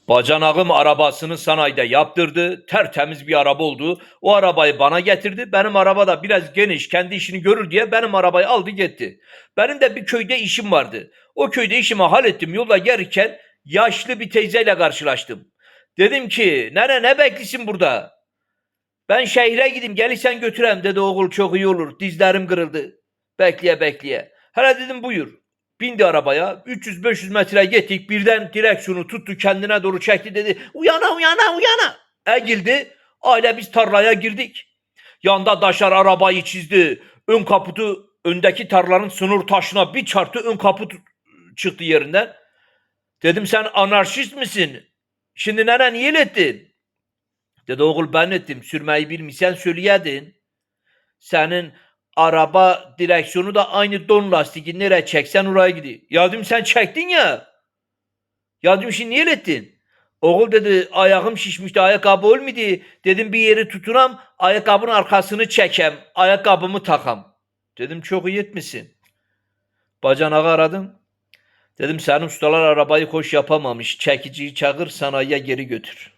Bacanağım arabasını sanayide yaptırdı. Tertemiz bir araba oldu. O arabayı bana getirdi. Benim araba da biraz geniş, kendi işini görür diye benim arabayı aldı gitti. Benim de bir köyde işim vardı. O köyde işimi hallettim. Yolda gelirken yaşlı bir teyzeyle karşılaştım. Dedim ki, nene ne beklisin burada? Ben şehre gideyim, gelirsen götüreyim. Dedi, oğul çok iyi olur. Dizlerim kırıldı. Bekleye bekleye. Hele dedim, buyur. Bindi arabaya. 300-500 metre gittik. Birden direksiyonu tuttu, kendine doğru çekti, dedi uyana uyana uyana. Egildi. Aile biz tarlaya girdik. Yanda daşar arabayı çizdi. Ön kaputu öndeki tarlanın sınır taşına bir çarptı. Ön kaput çıktı yerinden. Dedim, sen anarşist misin? Şimdi nene niye ettin? Dedi, oğul ben ettim. Sürmeyi bilmişsen söyleyedin. Senin araba direksiyonu da aynı don lastiği. Nereye çeksen oraya gidiyor. Ya dedim, sen çektin ya. Ya dedim, şimdi niye ettin? Oğul dedi, ayağım şişmişti, ayakkabı olmadı. Dedim bir yeri tutunam, ayakkabının arkasını çekem, ayakkabımı takam. Dedim, çok iyi etmişsin. Bacanağı aradım. Dedim, senin ustalar arabayı hoş yapamamış. Çekiciyi çağır, sanayiye geri götür.